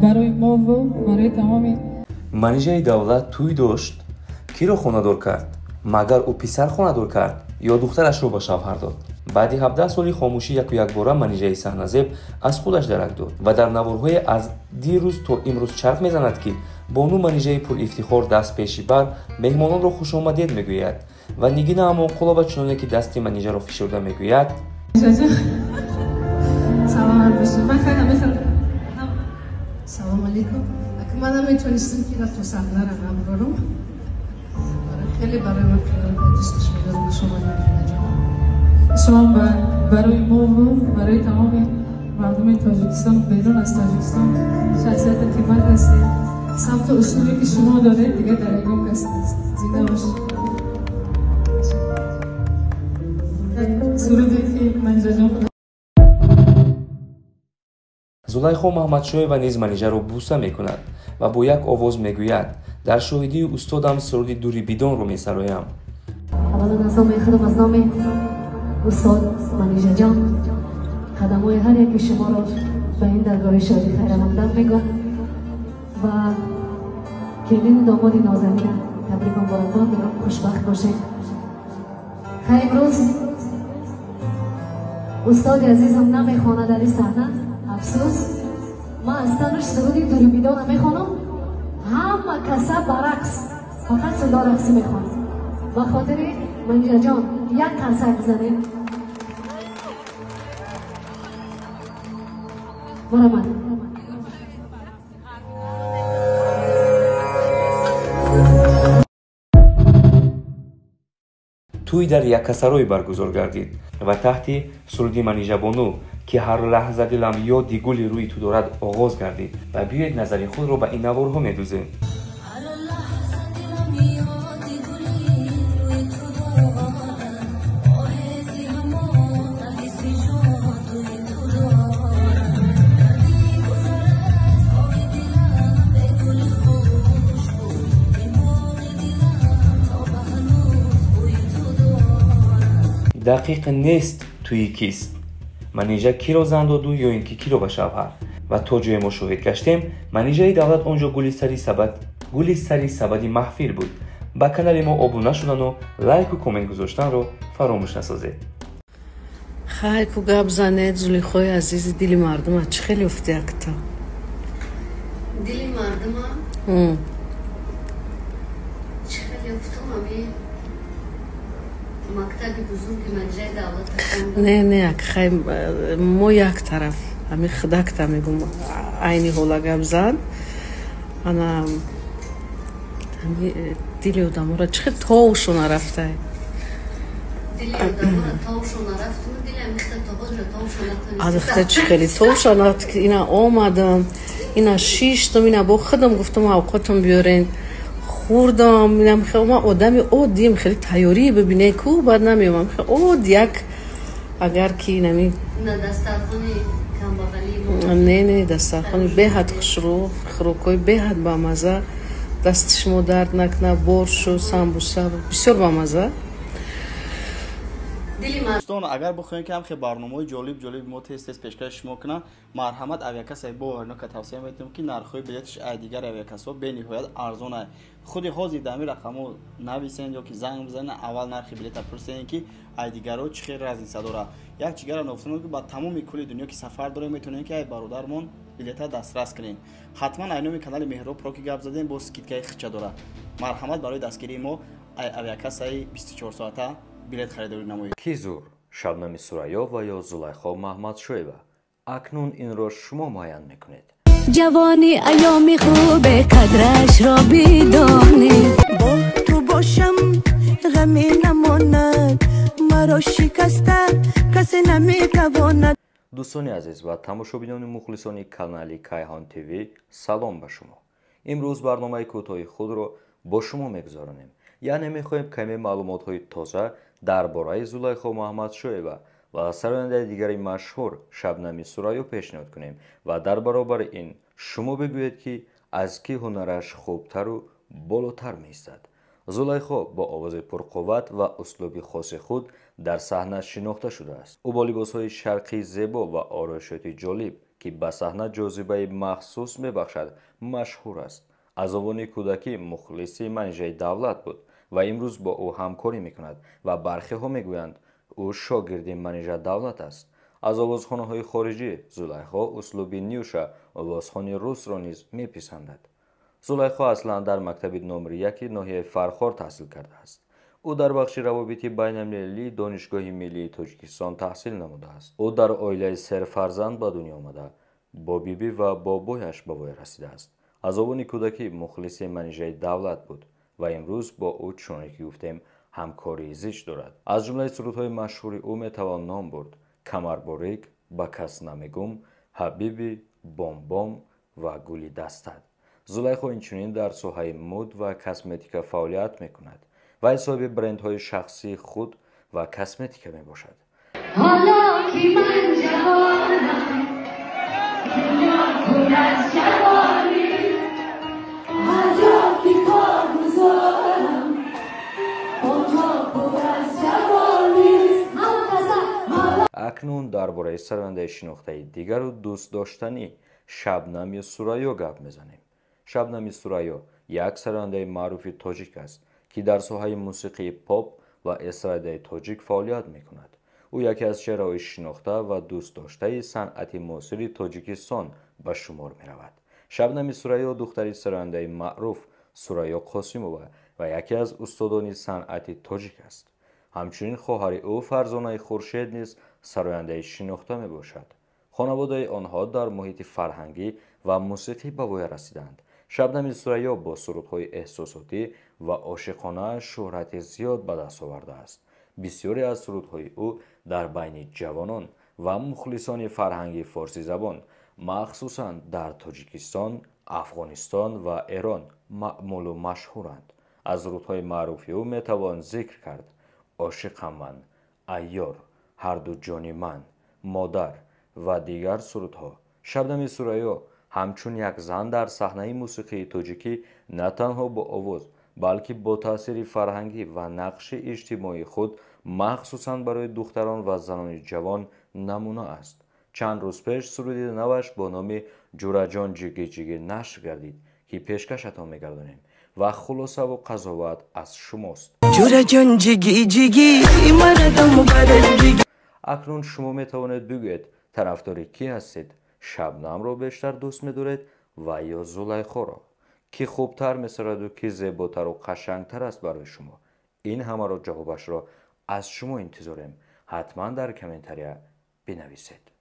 برای ما و برای تمام منیژه دولت توی داشت کی رو خونه‌دار کرد؟ مگر او پسر خونه‌دار کرد یا دخترش رو به شوهر داد؟ بعد 17 سالی خاموشی یک باره منیژه صحنه‌زیب از خودش درک داد و در نوارهای از دیروز تا امروز چرخ میزند که بانو منیژه پر افتخار دست پیشی بر مهمانان رو خوش آمدید میگوید و نگین اما قلاب چنانه که دست منیژه رو فشرده میگوید سلام علیکم. من نمیتونستم که تو صحنه را نبرم. خیلی برای من دوستش می‌دارم شما شما برای ما و برای تمام مردم تاجیکستان بیرون از تاجیکستان شخصیت قیمت هستید. سمت اسلوبی که شما دارید دیگه در ایگم هستید. زنده باشید. سرودی که منیژه جان زلیخا محمدشویeva نیز منیژه رو بوسه میکند و با یک آواز میگوید در شاهدی استادم سرود دوری بیدان رو میسرایم. اولا از نام خودم از نام استاد منیژه جان قدم‌های هر یک شما را به این درگاه شادی خیرمقدم میگم و کلین داماد نازنین تبریک مبارکباد میگم. خوشبخت باشید. خیلی امروز استاد عزیزم نمیخوانه در این صحنه. افسوس من از تنش سرودی دوری بیدان نمیخوانم. همه کسا برعکس فقط صدا رقصی میخوانم. به خاطر منیژه جان یک کنسرت بزنیم. برای من توی در یک کسروی برگزار گردید و تحت سرودی منیژه بانو که هر لحظه دلم یادی گلی روی تو دارد آغاز گردید و بیاید نظری خود رو به این نوارها میدوزیم. دقیق نیست توی کیست منیژه کی رو زن داد یا اینکه کی رو به شوهر و تا جای ما شاهد گشتیم منیژه دولت اونجا گلی سری سبدی محفل بود. با کانال ما ابونه شدن و لایک و کامنت گذاشتن رو فراموش نسازید. خیلی کو گپ زنید زلیخای عزیز دل مردم چه خیلی افتی اکتا دل مردم چه خیلی افتم همی مکتب بزرگی منیژه دولت نه خیلی ما یک طرف همی خداکتا میگم عینی حالا گپ زن انا همی دل آدم را چه خیلی تاوشو نرفته دل آدم را تاوشو نرفته آدخته چه خیلی توشان رفت که اینا آمدم اینا شیشتم اینا با خودم گفتم اوقاتم بیارین خوردم میگم خیلی ما آدمی دیم خیلی تیاری ببینه کو بعد نمیومم خیلی یک اگر کی نمی نه دسترخوانی کم بغلی نه دسترخوانی به حد خروکای به حد با مزه دستش مو درد نکنه برش و سمبوسه بسیار با مزه. دوستان اگر بخواین که هم خیلی برنامه‌های جالب ما تست پیشکش میکنه مرحمت اویاکس با اینا که توصیه میتونم که نرخ‌های بلیتش دیگر اویاکس‌ها به نهایت ارزانه. خود حاضر دمی رقمو نویسین یا که زنگ بزنین اول نرخ بلیت پرسین که دیگرها چه خیر از این صدورا یک چیگر نفتون که با تمام کل دنیا که سفر داره میتونین که برادرمون بلیت دسترس کنین. حتما اینو کانال مهراب رو که گپ زدین با اسکیتکای خچه داره. مرحمت برای دستگیری ما اویاکس 24 ساعته بلیت خریداری نمایید. کیزور شبنم سریا و یا زلیخا محمدشویeva اکنون این را شما معاین میکنید. جوانی ایام خوب قدرش را بدانید. با تو باشم غمی نماند مرا شکسته کسی نمیتواند. دوستان عزیز و تماشابینان مخلصان کانال کیهان تیوی سلام به شما. امروز برنامه کوتاه خود را با شما میگذارانیم. یعنی میخواهیم کمی معلومات های تازه درباره زلیخا محمدشویeva و سراننده دیگری مشهور شبنم سریا پیشنهاد کنیم و در برابر این شما بگویید که از کی هنرش خوبتر و بالاتر می‌ایستد. زلیخا با آواز پرقوت و اسلوب خاص خود در صحنه شناخته شده است. او با لباس‌های شرقی زیبا و آرایشات جالب که به صحنه جاذبه مخصوص میبخشد مشهور است. از آوان کودکی مخلصی منیژه دولت بود و امروز با او همکاری میکند و برخی ها میگویند او شاگرد منیژه دولت است. از آوازخانه های خارجی زلیخا اسلوب نیوش آوازخوانی روس را نیز میپسندد. زلیخا اصلا در مکتب نمره 1 ناحیه فرخار تحصیل کرده است. او در بخش روابط بین‌المللی دانشگاه ملی تاجیکستان تحصیل نموده است. او در عائله سرفرزند به دنیا آمده، با بیبی و با بویش به وی رسیده است. از آوان کودکی مخلص منیژه دولت بود و امروز با او چون که گفتیم همکاری زیست دارد. از جمله سرودهای مشهور او میتوان نام برد: کمرباریک، به کس نمیگم، حبیبی، بوم بوم و گلی دستت. زلیخا اینچنین در ساحه مد و کسمتیک فعالیت میکند و صاحب برندهای شخصی خود و کسمتیک می باشد. حالا که من جوانم، دنیا پر از جوانی، هر جا که پا گذارم آنجا پر از جوانی. اکنون درباره سرونده شناخته دیگر و دوست داشتنی شبنم سوریا گپ میزنیم. شبنم سوریا یک سرونده معروف تاجیک است که در ساحه موسیقی پاپ و استرادای تاجیک فعالیت میکند. او یکی از شاعرای شناخته و دوست داشته صنعت موسیقی تاجیکستان به شمار می رود. شبنم سوریا دختری سرونده معروف سوریا قاسیمووا و یکی از استادان صنعت تاجیک است. همچنین خواهر او فرزانه خورشید نیز سراینده شناخته می باشد. خانواده آنها در محیط فرهنگی و موسیقی به وی رسیدند. شبنم سوریا با سرودهای احساساتی و عاشقانه شهرت زیاد به دست آورده است. بسیاری از سرودهای او در بین جوانان و مخلصان فرهنگی فارسی زبان مخصوصاً در تاجیکستان، افغانستان و ایران معمول و مشهورند. از سرودهای معروف او میتوان ذکر کرد: عاشق من، عیار، هر دو جانی من، مادر و دیگر سرودها. شبنم سوریا همچون یک زن در صحنه موسیقی تاجیکی نه تنها با آواز بلکه با تاثیر فرهنگی و نقش اجتماعی خود مخصوصاً برای دختران و زنان جوان نمونه است. چند روز پیش سرود نوش با نام جورا جان جیگی جیگی نشر گردید که پیشکشتان میگردانیم و خلاصه و قضاوت از شماست. جورا جان جیگی جیگی مردم مبارک جیگی. اکنون شما میتوانید بگویید طرفدار کی هستید؟ شبنم را بیشتر دوست می‌دارید و یا زلیخا را؟ کی خوبتر می‌سرد و کی زیباتر و قشنگتر است برای شما؟ این همه را جوابش را از شما انتظاریم. حتما در کامنتاریا بنویسید.